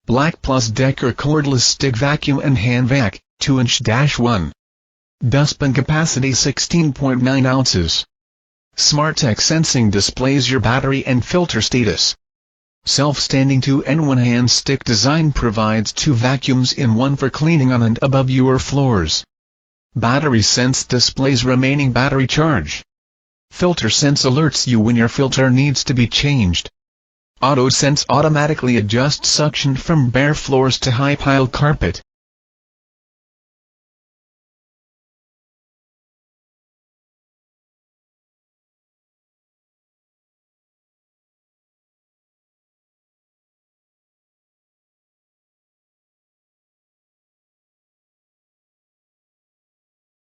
BLACK+DECKER Cordless Stick Vacuum and Hand Vac, 2-inch-1. Dustbin capacity 16.9 ounces. Smartech sensing displays your battery and filter status. Self-standing 2-in-1 hand stick design provides 2 vacuums in one for cleaning on and above your floors. Battery sense displays remaining battery charge. Filter sense alerts you when your filter needs to be changed. Auto sense automatically adjusts suction from bare floors to high pile carpet.